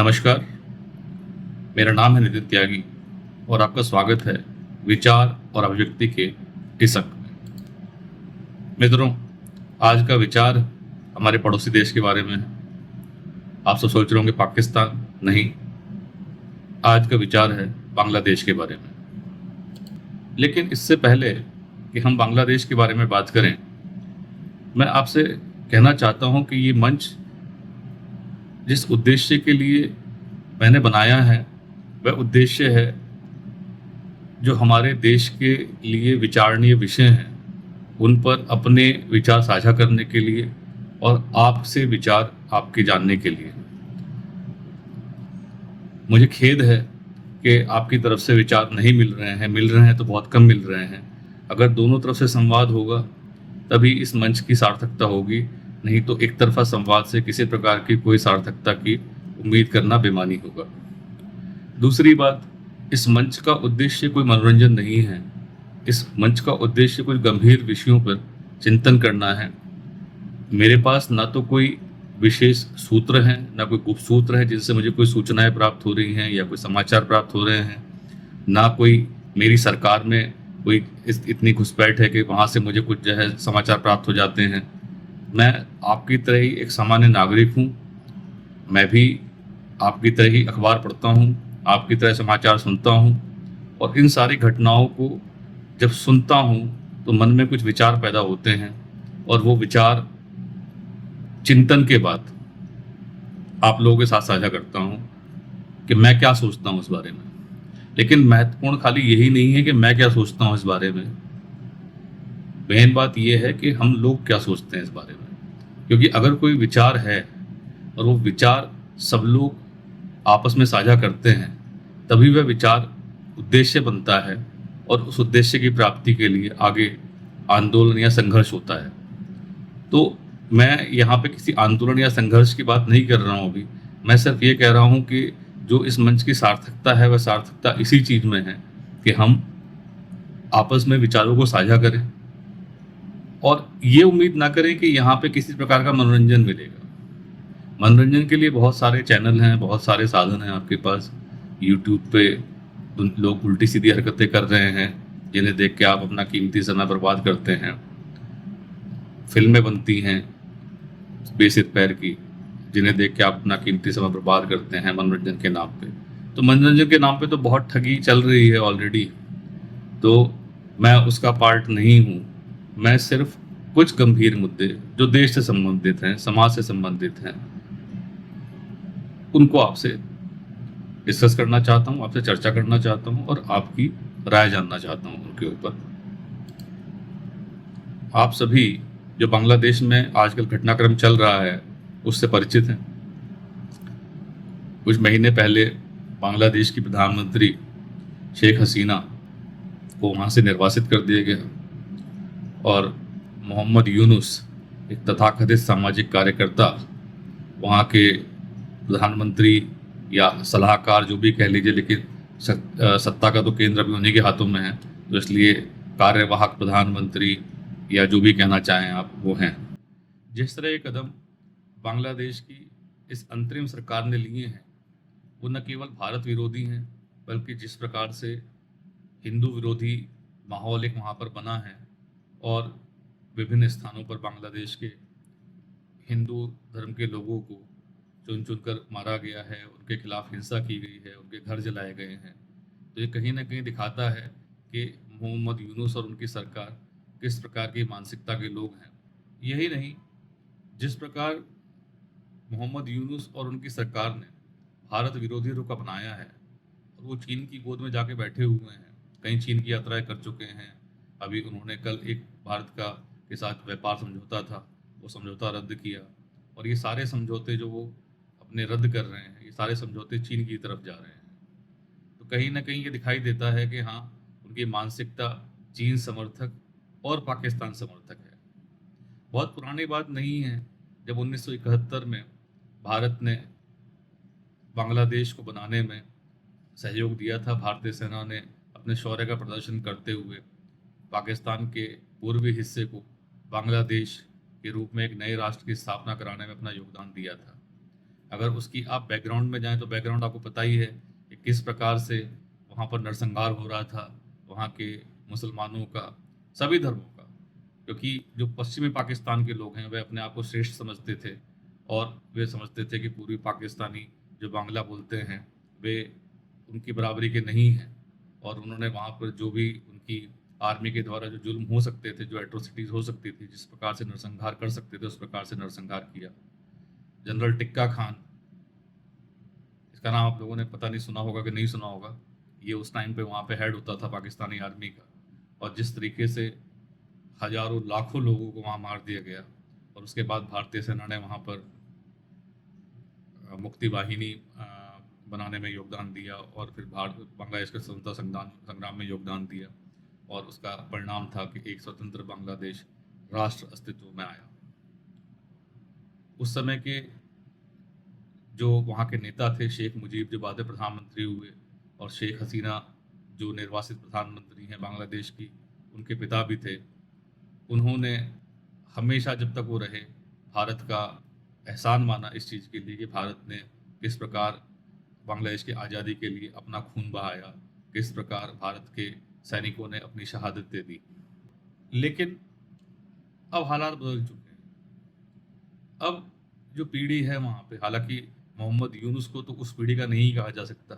नमस्कार, मेरा नाम है नितिन त्यागी और आपका स्वागत है विचार और अभिव्यक्ति के इस अंक में। मित्रों, आज का विचार हमारे पड़ोसी देश के बारे में है। आप सब सोच रहे होंगे पाकिस्तान, नहीं, आज का विचार है बांग्लादेश के बारे में। लेकिन इससे पहले कि हम बांग्लादेश के बारे में बात करें, मैं आपसे कहना चाहता हूं कि ये मंच जिस उद्देश्य के लिए मैंने बनाया है वह उद्देश्य है जो हमारे देश के लिए विचारणीय विषय हैं उन पर अपने विचार साझा करने के लिए और आपसे विचार आपके जानने के लिए। मुझे खेद है कि आपकी तरफ से विचार नहीं मिल रहे हैं तो बहुत कम मिल रहे हैं। अगर दोनों तरफ से संवाद होगा तभी इस मंच की सार्थकता होगी, नहीं तो एक तरफा संवाद से किसी प्रकार की कोई सार्थकता की उम्मीद करना बेमानी होगा। दूसरी बात, इस मंच का उद्देश्य कोई मनोरंजन नहीं है। इस मंच का उद्देश्य कुछ गंभीर विषयों पर चिंतन करना है। मेरे पास ना तो कोई विशेष सूत्र हैं, ना कोई गुप्त सूत्र है जिनसे मुझे कोई सूचनाएं प्राप्त हो रही हैं या कोई समाचार प्राप्त हो रहे हैं, ना कोई मेरी सरकार में कोई इतनी घुसपैठ है कि वहाँ से मुझे कुछ जो है समाचार प्राप्त हो जाते हैं। मैं आपकी तरह ही एक सामान्य नागरिक हूँ। मैं भी आपकी तरह ही अखबार पढ़ता हूँ, आपकी तरह समाचार सुनता हूँ, और इन सारी घटनाओं को जब सुनता हूँ तो मन में कुछ विचार पैदा होते हैं और वो विचार चिंतन के बाद आप लोगों के साथ साझा करता हूँ कि मैं क्या सोचता हूँ इस बारे में। लेकिन महत्वपूर्ण खाली यही नहीं है कि मैं क्या सोचता हूँ इस बारे में, मेन बात यह है कि हम लोग क्या सोचते हैं इस बारे में। क्योंकि अगर कोई विचार है और वो विचार सब लोग आपस में साझा करते हैं तभी वह विचार उद्देश्य बनता है और उस उद्देश्य की प्राप्ति के लिए आगे आंदोलन या संघर्ष होता है। तो मैं यहाँ पे किसी आंदोलन या संघर्ष की बात नहीं कर रहा हूँ अभी। मैं सिर्फ ये कह रहा हूँ कि जो इस मंच की सार्थकता है वह सार्थकता इसी चीज़ में है कि हम आपस में विचारों को साझा करें और ये उम्मीद ना करें कि यहाँ पे किसी प्रकार का मनोरंजन मिलेगा। मनोरंजन के लिए बहुत सारे चैनल हैं, बहुत सारे साधन हैं आपके पास। यूट्यूब पे लोग उल्टी सीधी हरकतें कर रहे हैं जिन्हें देख के आप अपना कीमती समय बर्बाद करते हैं। फिल्में बनती हैं बेसिर पैर की जिन्हें देख के आप अपना कीमती समय बर्बाद करते हैं मनोरंजन के नाम पे। तो मनोरंजन के नाम पे तो बहुत ठगी चल रही है ऑलरेडी, तो मैं उसका पार्ट नहीं हूँ। मैं सिर्फ कुछ गंभीर मुद्दे जो देश से संबंधित हैं, समाज से संबंधित हैं, उनको आपसे डिस्कस करना चाहता हूँ, आपसे चर्चा करना चाहता हूँ और आपकी राय जानना चाहता हूँ उनके ऊपर। आप सभी जो बांग्लादेश में आजकल घटनाक्रम चल रहा है उससे परिचित हैं। कुछ महीने पहले बांग्लादेश की प्रधानमंत्री शेख हसीना को वहाँ से निर्वासित कर दिया गया और मोहम्मद यूनुस, एक तथाकथित सामाजिक कार्यकर्ता, वहाँ के प्रधानमंत्री या सलाहकार जो भी कह लीजिए, लेकिन सत्ता का तो केंद्र अभी उन्हीं के हाथों में है, तो इसलिए कार्यवाहक प्रधानमंत्री या जो भी कहना चाहें आप वो हैं। जिस तरह ये कदम बांग्लादेश की इस अंतरिम सरकार ने लिए हैं वो न केवल भारत विरोधी हैं बल्कि जिस प्रकार से हिंदू विरोधी माहौल एक वहाँ पर बना है और विभिन्न स्थानों पर बांग्लादेश के हिंदू धर्म के लोगों को चुन चुन कर मारा गया है, उनके खिलाफ हिंसा की गई है, उनके घर जलाए गए हैं, तो ये कहीं ना कहीं दिखाता है कि मोहम्मद यूनुस और उनकी सरकार किस प्रकार की मानसिकता के लोग हैं। यही नहीं, जिस प्रकार मोहम्मद यूनुस और उनकी सरकार ने भारत विरोधी रुख अपनाया है और वो चीन की गोद में जाके बैठे हुए हैं, कई चीन की यात्राएं कर चुके हैं। अभी उन्होंने कल एक भारत के साथ व्यापार समझौता था, वो समझौता रद्द किया, और ये सारे समझौते जो वो अपने रद्द कर रहे हैं, ये सारे समझौते चीन की तरफ जा रहे हैं। तो कहीं ना कहीं ये दिखाई देता है कि हाँ, उनकी मानसिकता चीन समर्थक और पाकिस्तान समर्थक है। बहुत पुरानी बात नहीं है जब 1971 में भारत ने बांग्लादेश को बनाने में सहयोग दिया था। भारतीय सेना ने अपने शौर्य का प्रदर्शन करते हुए पाकिस्तान के पूर्वी हिस्से को बांग्लादेश के रूप में एक नए राष्ट्र की स्थापना कराने में अपना योगदान दिया था। अगर उसकी आप बैकग्राउंड में जाएं तो बैकग्राउंड आपको पता ही है कि किस प्रकार से वहाँ पर नरसंहार हो रहा था वहाँ के मुसलमानों का, सभी धर्मों का। क्योंकि जो पश्चिमी पाकिस्तान के लोग हैं वे अपने आप को श्रेष्ठ समझते थे और वे समझते थे कि पूर्वी पाकिस्तानी जो बांग्ला बोलते हैं वे उनकी बराबरी के नहीं हैं, और उन्होंने वहाँ पर जो भी उनकी आर्मी के द्वारा जो जुल्म हो सकते थे, जो एट्रोसिटीज़ हो सकती थी, जिस प्रकार से नरसंहार कर सकते थे, उस प्रकार से नरसंहार किया। जनरल टिक्का खान, इसका नाम आप लोगों ने पता नहीं सुना होगा कि नहीं सुना होगा, ये उस टाइम पे वहाँ पे हेड होता था पाकिस्तानी आर्मी का, और जिस तरीके से हजारों लाखों लोगों को वहाँ मार दिया गया, और उसके बाद भारतीय सेना ने वहाँ पर मुक्ति वाहिनी बनाने में योगदान दिया, और फिर भारत बांग्लादेश के स्वतंत्रता संग्राम में योगदान दिया, और उसका परिणाम था कि एक स्वतंत्र बांग्लादेश राष्ट्र अस्तित्व में आया। उस समय के जो वहाँ के नेता थे, शेख मुजीब जो बाद में प्रधानमंत्री हुए, और शेख हसीना जो निर्वासित प्रधानमंत्री हैं बांग्लादेश की, उनके पिता भी थे। उन्होंने हमेशा जब तक वो रहे भारत का एहसान माना इस चीज़ के लिए कि भारत ने किस प्रकार बांग्लादेश की आज़ादी के लिए अपना खून बहाया, किस प्रकार भारत के सैनिकों ने अपनी शहादतें दी। लेकिन अब हालात बदल चुके हैं। अब जो पीढ़ी है वहाँ पे, हालांकि मोहम्मद यूनुस को तो उस पीढ़ी का नहीं कहा जा सकता,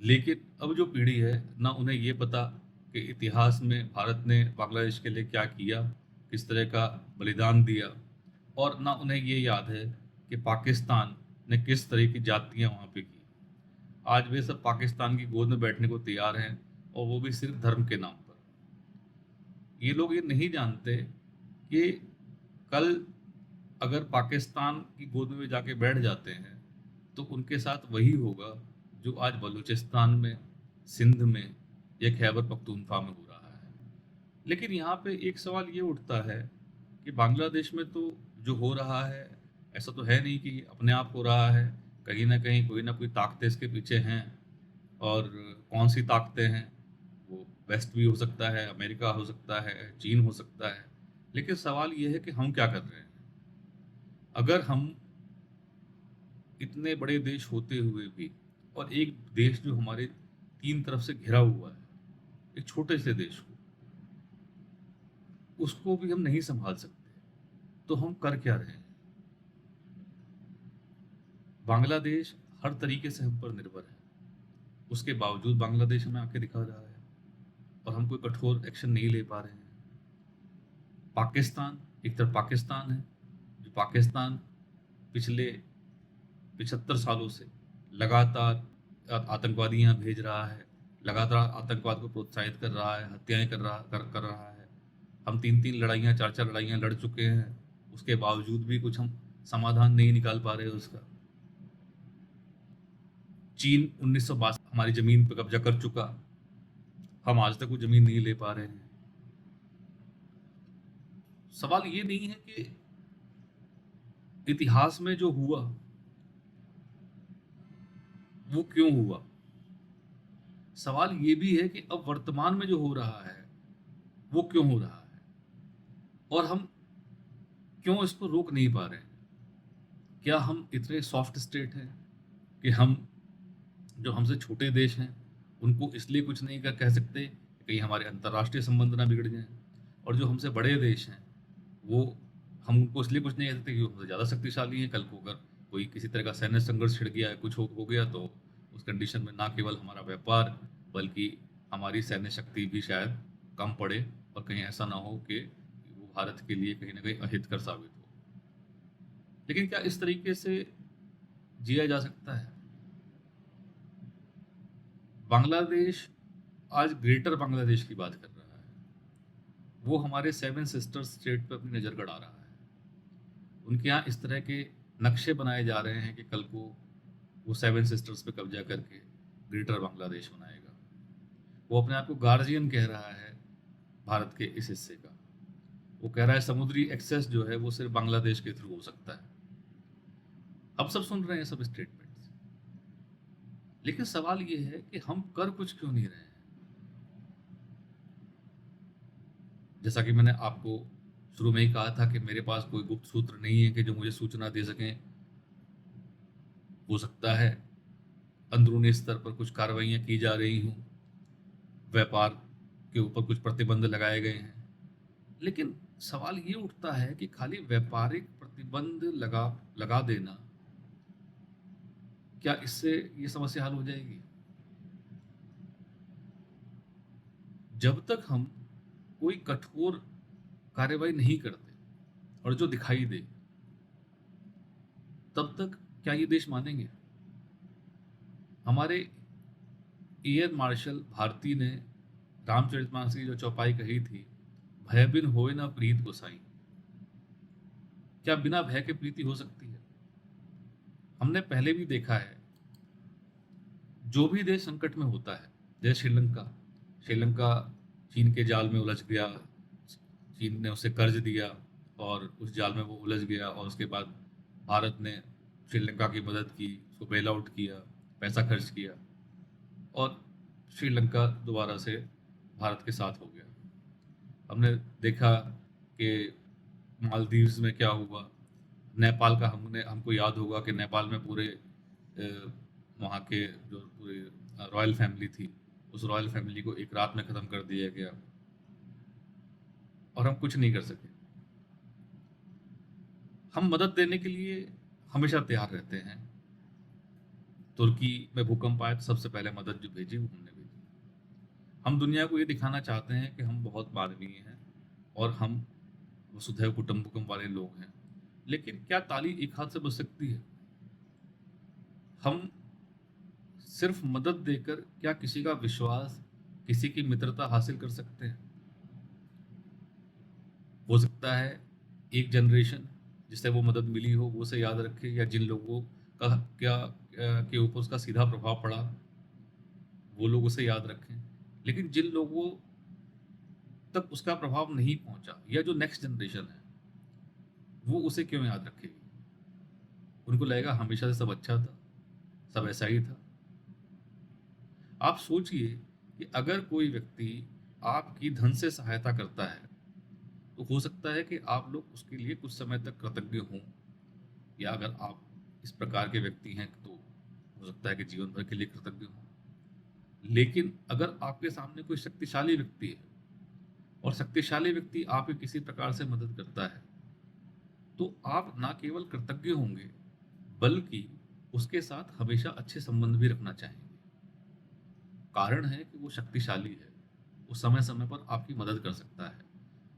लेकिन अब जो पीढ़ी है ना, उन्हें ये पता कि इतिहास में भारत ने बांग्लादेश के लिए क्या किया, किस तरह का बलिदान दिया, और ना उन्हें ये याद है कि पाकिस्तान ने किस तरह की जातियाँ वहाँ पे की। आज वे सब पाकिस्तान की गोद में बैठने को तैयार हैं, और वो भी सिर्फ धर्म के नाम पर। ये लोग ये नहीं जानते कि कल अगर पाकिस्तान की गोद में जाके बैठ जाते हैं तो उनके साथ वही होगा जो आज बलूचिस्तान में, सिंध में या खैबर पख्तूनख्वा में हो रहा है। लेकिन यहाँ पे एक सवाल ये उठता है कि बांग्लादेश में तो जो हो रहा है, ऐसा तो है नहीं कि अपने आप हो रहा है, कहीं ना कोई ताकतें इसके पीछे हैं। और कौन सी ताकतें हैं? वो वेस्ट भी हो सकता है, अमेरिका हो सकता है, चीन हो सकता है। लेकिन सवाल ये है कि हम क्या कर रहे हैं? अगर हम इतने बड़े देश होते हुए भी, और एक देश जो हमारे तीन तरफ से घिरा हुआ है, एक छोटे से देश को, उसको भी हम नहीं संभाल सकते, तो हम कर क्या रहे हैं? बांग्लादेश हर तरीके से हम पर निर्भर है, उसके बावजूद बांग्लादेश हमें आके दिखा रहा है और हम कोई कठोर एक्शन नहीं ले पा रहे हैं। पाकिस्तान, एक तरफ पाकिस्तान है जो पाकिस्तान पिछले 75 सालों से लगातार आतंकवादियां भेज रहा है, लगातार आतंकवाद को प्रोत्साहित कर रहा है, हत्याएं कर रहा है। हम 3-3 लड़ाइयां, 4-4 लड़ाइयां लड़ चुके हैं, उसके बावजूद भी कुछ हम समाधान नहीं निकाल पा रहे उसका। चीन 1962 हमारी जमीन पर कब्जा कर चुका, हम आज तक वो जमीन नहीं ले पा रहे हैं। सवाल ये नहीं है कि इतिहास में जो हुआ वो क्यों हुआ, सवाल ये भी है कि अब वर्तमान में जो हो रहा है वो क्यों हो रहा है, और हम क्यों इसको रोक नहीं पा रहे हैं। क्या हम इतने सॉफ्ट स्टेट हैं कि हम जो हमसे छोटे देश हैं उनको इसलिए कुछ नहीं कर कह सकते कि कहीं हमारे अंतर्राष्ट्रीय संबंध ना बिगड़ जाएं, और जो हमसे बड़े देश हैं वो हम उनको इसलिए कुछ नहीं कह सकते कि वो हमसे ज़्यादा शक्तिशाली हैं। कल को अगर कोई किसी तरह का सैन्य संघर्ष छिड़ गया है, कुछ हो गया, तो उस कंडीशन में ना केवल हमारा व्यापार बल्कि हमारी सैन्य शक्ति भी शायद कम पड़े, और कहीं ऐसा ना हो कि वो भारत के लिए कहीं ना कहीं अहितकर साबित हो। लेकिन क्या इस तरीके से जिया जा सकता है? बांग्लादेश आज ग्रेटर बांग्लादेश की बात कर रहा है, वो हमारे 7 सिस्टर्स स्टेट पर अपनी नज़र गड़ा रहा है। उनके यहाँ इस तरह के नक्शे बनाए जा रहे हैं कि कल को वो 7 सिस्टर्स पे कब्जा करके ग्रेटर बांग्लादेश बनाएगा। वो अपने आप को गार्जियन कह रहा है भारत के इस हिस्से का। वो कह रहा है समुद्री एक्सेस जो है वो सिर्फ बांग्लादेश के थ्रू हो सकता है। अब सब सुन रहे हैं सब स्टेटमेंट्स, लेकिन सवाल ये है कि हम कर कुछ क्यों नहीं रहे हैं? जैसा कि मैंने आपको शुरू में ही कहा था कि मेरे पास कोई गुप्त सूत्र नहीं है कि जो मुझे सूचना दे सकें हो सकता है अंदरूनी स्तर पर कुछ कार्रवाइयाँ की जा रही हों, व्यापार के ऊपर कुछ प्रतिबंध लगाए गए हैं। लेकिन सवाल ये उठता है कि खाली व्यापारिक प्रतिबंध लगा लगा देना, क्या इससे ये समस्या हल हो जाएगी? जब तक हम कोई कठोर कार्रवाई नहीं करते और जो दिखाई दे, तब तक क्या ये देश मानेंगे? हमारे एयर मार्शल भारती ने रामचरितमानस की जो चौपाई कही थी, भय बिन होए ना प्रीत गोसाई, क्या बिना भय के प्रीति हो सकती है? हमने पहले भी देखा है, जो भी देश संकट में होता है, जैसे श्रीलंका, श्रीलंका चीन के जाल में उलझ गया, चीन ने उसे कर्ज दिया और उस जाल में वो उलझ गया, और उसके बाद भारत ने श्रीलंका की मदद की, उसको बेल आउट किया, पैसा खर्च किया, और श्रीलंका दोबारा से भारत के साथ हो गया। हमने देखा कि मालदीव्स में क्या हुआ, नेपाल का हमको याद होगा कि नेपाल में पूरे वहाँ के जो पूरी रॉयल फैमिली थी, उस रॉयल फैमिली को एक रात में ख़त्म कर दिया गया और हम कुछ नहीं कर सके। हम मदद देने के लिए हमेशा तैयार रहते हैं। तुर्की में भूकंप आया तो सबसे पहले मदद जो भेजी वो हमने भेजी। हम दुनिया को ये दिखाना चाहते हैं कि हम बहुत मानवीय हैं और हम वसुधैव कुटुंबकम वाले लोग हैं। लेकिन क्या ताली एक हाथ से बज सकती है? हम सिर्फ मदद देकर क्या किसी का विश्वास, किसी की मित्रता हासिल कर सकते हैं? हो सकता है एक जनरेशन जिसे वो मदद मिली हो वो उसे याद रखे, या जिन लोगों का के ऊपर उसका सीधा प्रभाव पड़ा वो लोग उसे याद रखें। लेकिन जिन लोगों तक उसका प्रभाव नहीं पहुंचा, या जो नेक्स्ट जनरेशन है, वो उसे क्यों याद रखेगी? उनको लगेगा हमेशा से सब अच्छा था, सब ऐसा ही था। आप सोचिए कि अगर कोई व्यक्ति आपकी धन से सहायता करता है, तो हो सकता है कि आप लोग उसके लिए कुछ समय तक कृतज्ञ हों, या अगर आप इस प्रकार के व्यक्ति हैं तो हो सकता है कि जीवन भर के लिए कृतज्ञ हों। लेकिन अगर आपके सामने कोई शक्तिशाली व्यक्ति है और शक्तिशाली व्यक्ति आपकी किसी प्रकार से मदद करता है, तो आप ना केवल कृतज्ञ होंगे बल्कि उसके साथ हमेशा अच्छे संबंध भी रखना चाहेंगे। कारण है कि वो शक्तिशाली है, वो समय समय पर आपकी मदद कर सकता है।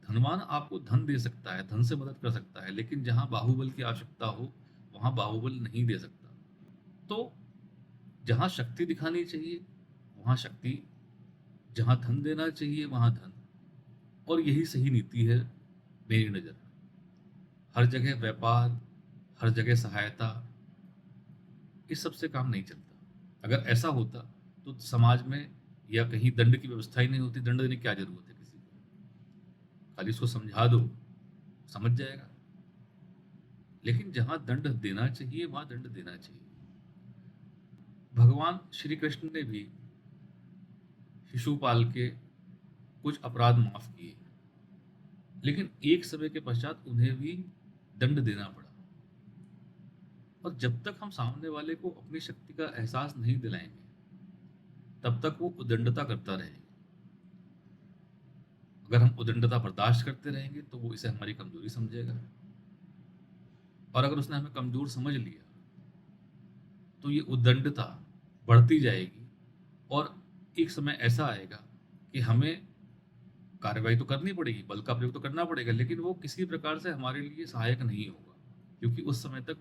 धनवान आपको धन दे सकता है, धन से मदद कर सकता है, लेकिन जहां बाहुबल की आवश्यकता हो वहां बाहुबल नहीं दे सकता। तो जहां शक्ति दिखानी चाहिए वहां शक्ति, जहां धन देना चाहिए वहां धन, और यही सही नीति है मेरी नज़र में। हर जगह व्यापार, हर जगह सहायता, इस सब से काम नहीं चलता। अगर ऐसा होता तो समाज में या कहीं दंड की व्यवस्था ही नहीं होती। दंड देने की क्या जरूरत है किसी को? खाली उसको समझा दो, समझ जाएगा। लेकिन जहां दंड देना चाहिए वहां दंड देना चाहिए। भगवान श्री कृष्ण ने भी शिशुपाल के कुछ अपराध माफ किए, लेकिन एक समय के पश्चात उन्हें भी दंड देना पड़ा। और जब तक हम सामने वाले को अपनी शक्ति का एहसास नहीं दिलाएंगे, तब तक वो उदंडता करता रहेगा। अगर हम उदंडता बर्दाश्त करते रहेंगे तो वो इसे हमारी कमजोरी समझेगा, और अगर उसने हमें कमजोर समझ लिया तो ये उदंडता बढ़ती जाएगी, और एक समय ऐसा आएगा कि हमें कार्रवाई तो करनी पड़ेगी, बल का प्रयोग तो करना पड़ेगा, लेकिन वो किसी प्रकार से हमारे लिए सहायक नहीं होगा, क्योंकि उस समय तक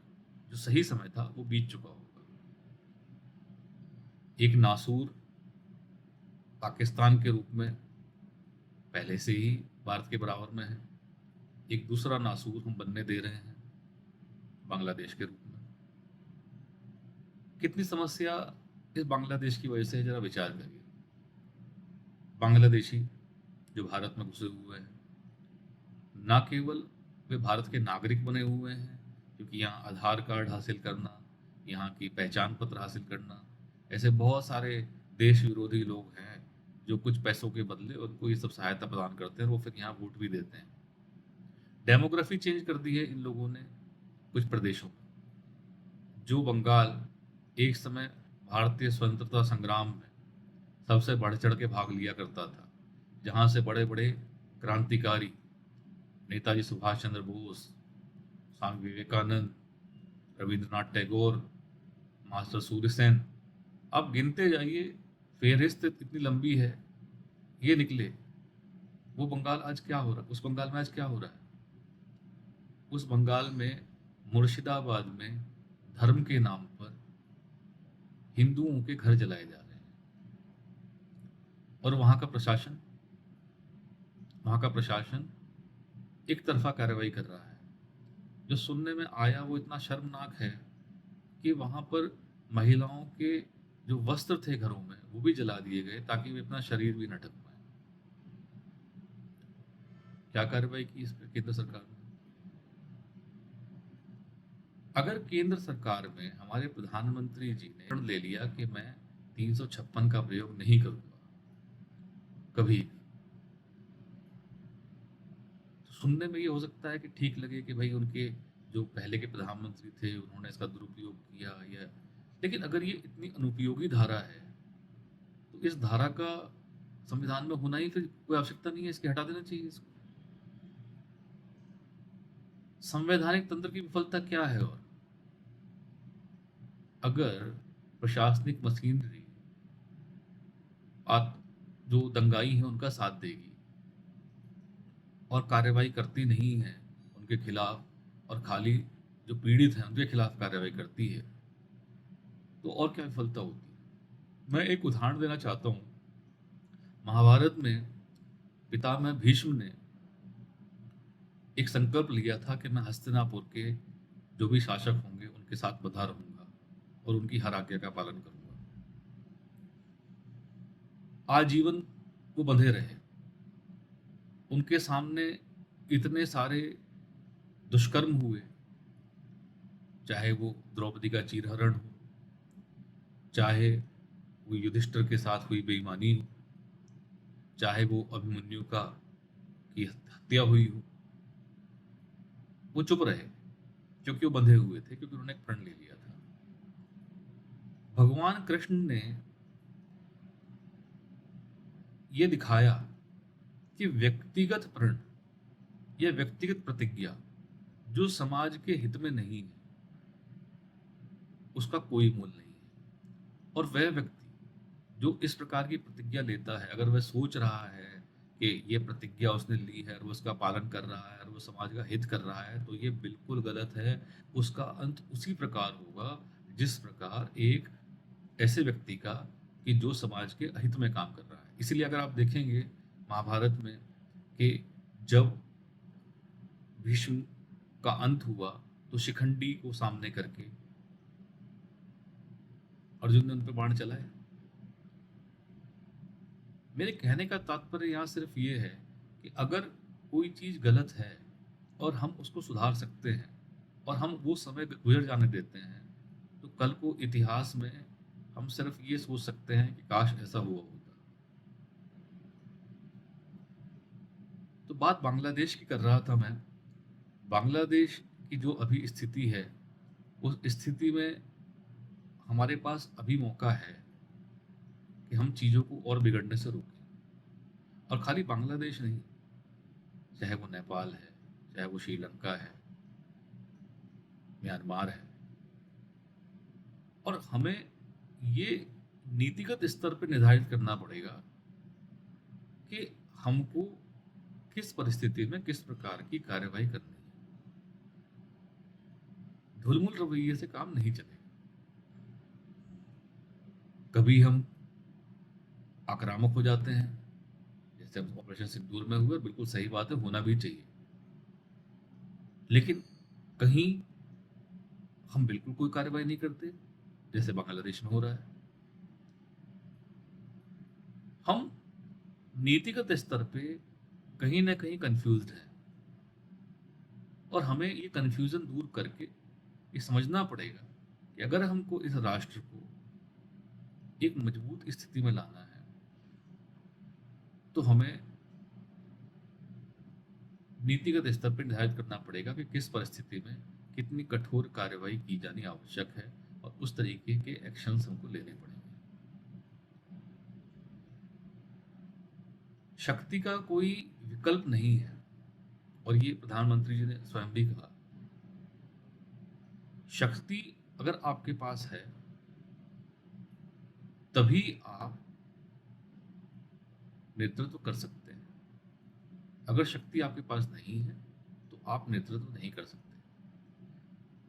जो सही समय था वो बीत चुका होगा। एक नासूर पाकिस्तान के रूप में पहले से ही भारत के बराबर में है, एक दूसरा नासूर हम बनने दे रहे हैं बांग्लादेश के रूप में। कितनी समस्या इस बांग्लादेश की वजह से है, जरा विचार करिए। बांग्लादेशी जो भारत में घुसे हुए हैं, ना केवल वे भारत के नागरिक बने हुए हैं, क्योंकि यहाँ आधार कार्ड हासिल करना, यहाँ की पहचान पत्र हासिल करना, ऐसे बहुत सारे देश विरोधी लोग हैं जो कुछ पैसों के बदले उनको ये सब सहायता प्रदान करते हैं और वो फिर यहाँ वोट भी देते हैं। डेमोग्राफी चेंज कर दी है इन लोगों ने कुछ प्रदेशों में। जो बंगाल एक समय भारतीय स्वतंत्रता संग्राम में सबसे बढ़ चढ़ के भाग लिया करता था, जहाँ से बड़े बड़े क्रांतिकारी नेताजी सुभाष चंद्र बोस, स्वामी विवेकानंद, रविंद्रनाथ टैगोर, मास्टर सूर्यसेन, आप गिनते जाइए, फेहरिस्त इतनी लंबी है, ये निकले। वो बंगाल आज क्या हो रहा है, उस बंगाल में आज क्या हो रहा है? उस बंगाल में मुर्शिदाबाद में धर्म के नाम पर हिंदुओं के घर जलाए जा रहे हैं, और वहां का प्रशासन एक तरफा कार्रवाई कर रहा है। जो सुनने में आया वो इतना शर्मनाक है कि वहां पर महिलाओं के जो वस्त्र थे घरों में वो भी जला दिए गए, ताकि वे अपना शरीर भी न ढक पाए। क्या कार्रवाई की इस पर केंद्र सरकार ने? अगर केंद्र सरकार में हमारे प्रधानमंत्री जी ने निर्णय ले लिया कि मैं 356 का प्रयोग नहीं करूंगा कभी, तो सुनने में ये हो सकता है कि ठीक लगे कि भाई उनके जो पहले के प्रधानमंत्री थे उन्होंने इसका दुरुपयोग किया, या लेकिन अगर ये इतनी अनुपयोगी धारा है तो इस धारा का संविधान में होना ही फिर कोई आवश्यकता नहीं है, इसकी हटा देना चाहिए इसको। संवैधानिक तंत्र की विफलता क्या है? और अगर प्रशासनिक मशीनरी आप जो दंगाई हैं उनका साथ देगी और कार्रवाई करती नहीं है उनके खिलाफ, और खाली जो पीड़ित हैं उनके खिलाफ कार्रवाई करती है, तो और क्या विफलता होती है? मैं एक उदाहरण देना चाहता हूँ। महाभारत में पितामह भीष्म ने एक संकल्प लिया था कि मैं हस्तिनापुर के जो भी शासक होंगे उनके साथ बंधा रहूंगा और उनकी हर आज्ञा का पालन करूंगा। आजीवन वो बंधे रहे, उनके सामने इतने सारे दुष्कर्म हुए, चाहे वो द्रौपदी का चीरहरण हो, चाहे वो युधिष्ठिर के साथ हुई बेईमानी हो, चाहे वो अभिमन्यु का की हत्या हुई हो, वो चुप रहे क्योंकि वो बंधे हुए थे, क्योंकि उन्होंने एक प्रण ले लिया था। भगवान कृष्ण ने ये दिखाया कि व्यक्तिगत प्रण या व्यक्तिगत प्रतिज्ञा जो समाज के हित में नहीं है उसका कोई मूल नहीं है। और वह व्यक्ति जो इस प्रकार की प्रतिज्ञा लेता है, अगर वह सोच रहा है कि ये प्रतिज्ञा उसने ली है और वो उसका पालन कर रहा है और वो समाज का हित कर रहा है, तो ये बिल्कुल गलत है। उसका अंत उसी प्रकार होगा जिस प्रकार एक ऐसे व्यक्ति का कि जो समाज के अहित में काम कर रहा है। इसीलिए अगर आप देखेंगे महाभारत में कि जब भीष्म का अंत हुआ तो शिखंडी को सामने करके अर्जुन ने उन पर बाण चलाए। मेरे कहने का तात्पर्य यहाँ सिर्फ ये है कि अगर कोई चीज गलत है और हम उसको सुधार सकते हैं और हम वो समय गुजर जाने देते हैं, तो कल को इतिहास में हम सिर्फ ये सोच सकते हैं कि काश ऐसा हुआ होता। तो बात बांग्लादेश की कर रहा था मैं। बांग्लादेश की जो अभी स्थिति है, उस स्थिति में हमारे पास अभी मौका है कि हम चीज़ों को और बिगड़ने से रोकें। और खाली बांग्लादेश नहीं, चाहे वो नेपाल है, चाहे वो श्रीलंका है, म्यांमार है, और हमें ये नीतिगत स्तर पर निर्धारित करना पड़ेगा कि हमको किस परिस्थिति में किस प्रकार की कार्रवाई करनी है। ढुलमुल रवैये से काम नहीं चलेगा। कभी हम आक्रामक हो जाते हैं, जैसे हम ऑपरेशन सिंदूर में हुए, बिल्कुल सही बात है, होना भी चाहिए। लेकिन कहीं हम बिल्कुल कोई कार्रवाई नहीं करते, जैसे बांग्लादेश में हो रहा है। हम नीतिगत स्तर पे कहीं ना कहीं कंफ्यूज्ड है, और हमें ये कंफ्यूजन दूर करके ये समझना पड़ेगा कि अगर हमको इस राष्ट्र को एक मजबूत स्थिति में लाना है तो हमें नीतिगत स्तर पर निर्धारित करना पड़ेगा कि किस परिस्थिति में कितनी कठोर कार्रवाई की जानी आवश्यक है और उस तरीके के एक्शंस हमको लेने पड़ेंगे। शक्ति का कोई विकल्प नहीं है, और ये प्रधानमंत्री जी ने स्वयं भी कहा। शक्ति अगर आपके पास है तभी आप नेतृत्व कर सकते हैं। अगर शक्ति आपके पास नहीं है तो आप नेतृत्व नहीं कर सकते।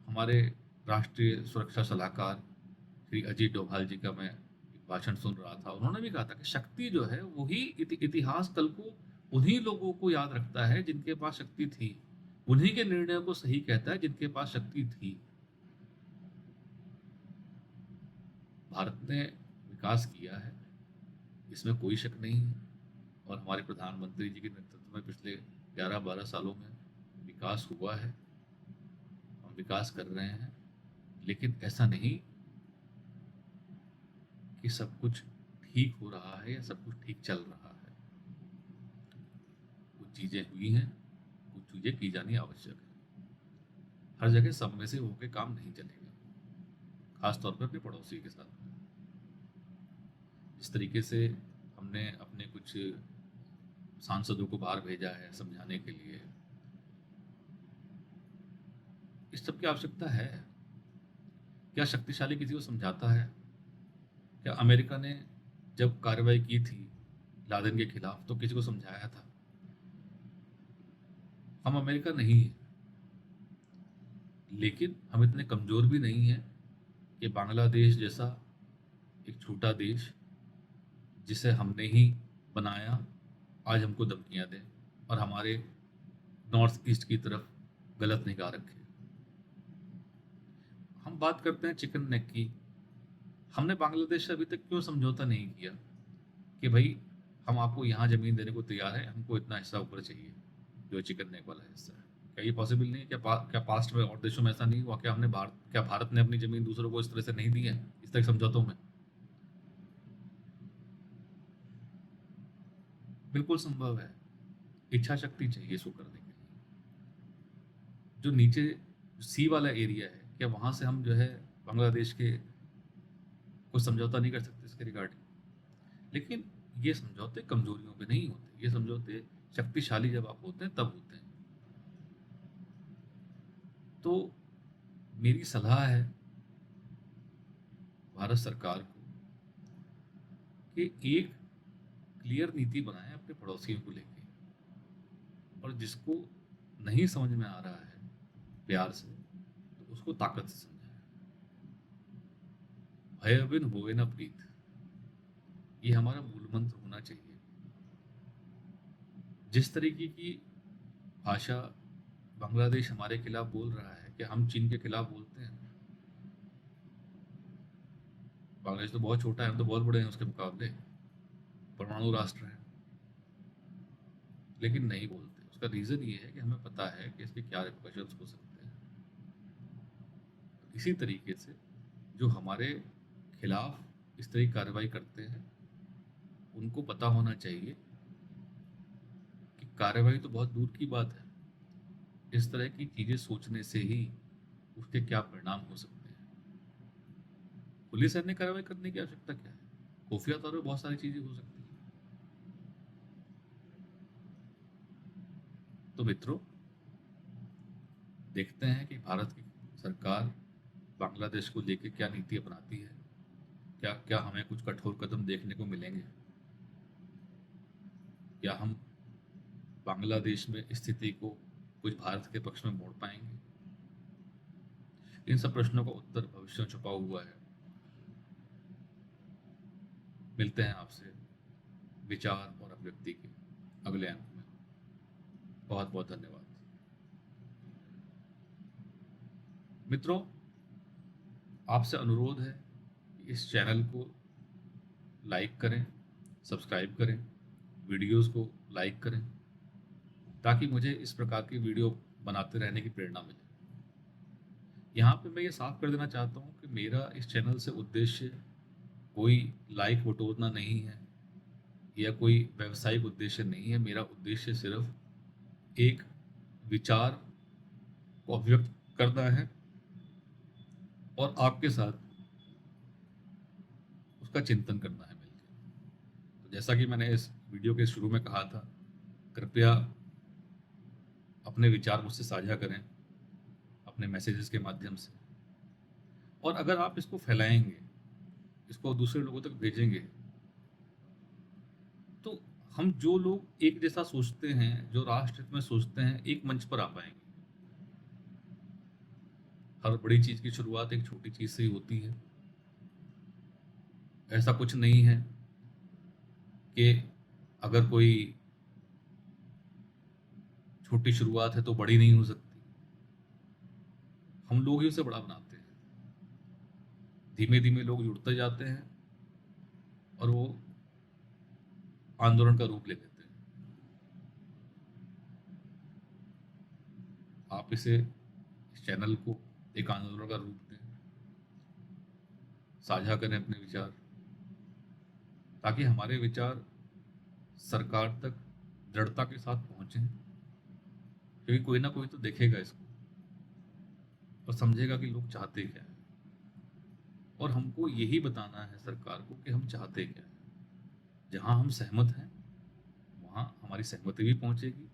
हमारे राष्ट्रीय सुरक्षा सलाहकार श्री अजीत डोभाल जी का मैं एक भाषण सुन रहा था। उन्होंने भी कहा था कि शक्ति जो है वही इतिहास कल को उन्हीं लोगों को याद रखता है जिनके पास शक्ति थी, उन्हीं के निर्णयों को सही कहता है जिनके पास शक्ति थी। भारत ने विकास किया है, इसमें कोई शक नहीं है, और हमारे प्रधानमंत्री जी के नेतृत्व में पिछले 11-12 सालों में विकास हुआ है, हम विकास कर रहे हैं। लेकिन ऐसा नहीं कि सब कुछ ठीक हो रहा है या सब कुछ ठीक चल रहा है। कुछ चीजें हुई हैं, कुछ चीजें की जानी आवश्यक है। हर जगह सब में से होके काम नहीं चलेगा, खासतौर पर अपने पड़ोसी के साथ में। इस तरीके से हमने अपने कुछ सांसदों को बाहर भेजा है समझाने के लिए, इस सब की आवश्यकता है। क्या शक्तिशाली किसी को समझाता है? क्या अमेरिका ने जब कार्रवाई की थी लादेन के खिलाफ तो किसी को समझाया था? हम अमेरिका नहीं है, लेकिन हम इतने कमजोर भी नहीं है कि बांग्लादेश जैसा एक छोटा देश जिसे हमने ही बनाया आज हमको धमकियां दे और हमारे नॉर्थ ईस्ट की तरफ गलत निगाह रखे। हम बात करते हैं चिकन नेक की। हमने बांग्लादेश से अभी तक क्यों समझौता नहीं किया कि भाई हम आपको यहाँ जमीन देने को तैयार है, हमको इतना हिस्सा ऊपर चाहिए जो चिकन नेक वाला हिस्सा है? क्या ये पॉसिबल नहीं है? क्या पास्ट में और देशों में ऐसा नहीं हुआ? क्या भारत ने अपनी जमीन दूसरों को इस तरह से नहीं दी है, इस तरह के समझौतों में? बिल्कुल संभव है। इच्छा शक्ति चाहिए इसको करने के लिए। जो नीचे सी वाला एरिया है, क्या वहां से हम जो है बांग्लादेश के कुछ समझौता नहीं कर सकते इसके रिगार्डिंग? लेकिन ये समझौते कमजोरियों पे नहीं होते, ये समझौते शक्तिशाली जब आप होते हैं तब होते हैं। तो मेरी सलाह है भारत सरकार को कि एक क्लियर नीति बनाए अपने पड़ोसियों को लेके, और जिसको नहीं समझ में आ रहा है प्यार से तो उसको ताकत से समझाए। भय बिन होए न प्रीत, ये हमारा मूल मंत्र होना चाहिए। जिस तरीके की भाषा बांग्लादेश हमारे खिलाफ बोल रहा है, क्या हम चीन के खिलाफ बोलते हैं? बांग्लादेश तो बहुत छोटा है, हम तो बहुत बड़े हैं उसके मुकाबले, परमाणु राष्ट्र है, लेकिन नहीं बोलते। उसका रीजन ये है कि हमें पता है कि इसके क्या रिपरकशंस हो सकते हैं। तो इसी तरीके से जो हमारे खिलाफ इस तरह की कार्रवाई करते हैं उनको पता होना चाहिए कि कार्रवाई तो बहुत दूर की बात है, इस तरह की चीजें सोचने से ही उसके क्या परिणाम हो सकते हैं। पुलिस सैन्य कार्रवाई करने की आवश्यकता क्या है? खुफिया तौर पर बहुत सारी चीजें हो सकती हैं। तो मित्रों, देखते हैं कि भारत की सरकार बांग्लादेश को लेकर क्या नीति अपनाती है। क्या क्या हमें कुछ कठोर कदम देखने को मिलेंगे? क्या हम बांग्लादेश में स्थिति को कुछ भारत के पक्ष में मोड़ पाएंगे? इन सब प्रश्नों का उत्तर भविष्य में छुपा हुआ है। मिलते हैं आपसे विचार और अभिव्यक्ति के अगले अंक में। बहुत बहुत धन्यवाद मित्रों। आपसे अनुरोध है कि इस चैनल को लाइक करें, सब्सक्राइब करें, वीडियोस को लाइक करें, ताकि मुझे इस प्रकार की वीडियो बनाते रहने की प्रेरणा मिले। यहाँ पे मैं ये साफ कर देना चाहता हूँ कि मेरा इस चैनल से उद्देश्य कोई लाइक बटोरना नहीं है या कोई व्यावसायिक उद्देश्य नहीं है। मेरा उद्देश्य सिर्फ एक विचार को अभिव्यक्त करना है और आपके साथ उसका चिंतन करना है मिलकर। तो जैसा कि मैंने इस वीडियो के शुरू में कहा था, कृपया अपने विचार मुझसे साझा करें अपने मैसेजेस के माध्यम से। और अगर आप इसको फैलाएंगे, इसको दूसरे लोगों तक भेजेंगे, तो हम जो लोग एक जैसा सोचते हैं, जो राष्ट्र हित में सोचते हैं, एक मंच पर आ पाएंगे। हर बड़ी चीज की शुरुआत एक छोटी चीज से ही होती है। ऐसा कुछ नहीं है कि अगर कोई छोटी शुरुआत है तो बड़ी नहीं हो सकती। हम लोग ही उसे बड़ा बनाते हैं। धीमे धीमे लोग जुड़ते जाते हैं और वो आंदोलन का रूप ले लेते हैं। आप इस चैनल को एक आंदोलन का रूप दें, साझा करें अपने विचार, ताकि हमारे विचार सरकार तक दृढ़ता के साथ पहुंचे। क्योंकि कोई ना कोई तो देखेगा इसको और समझेगा कि लोग चाहते क्या है। और हमको यही बताना है सरकार को कि हम चाहते क्या है। जहां हम सहमत हैं वहां हमारी सहमति भी पहुंचेगी,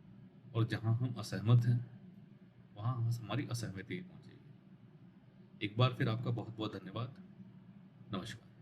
और जहां हम असहमत हैं वहां हमारी असहमति भी पहुंचेगी। एक बार फिर आपका बहुत बहुत धन्यवाद। नमस्कार।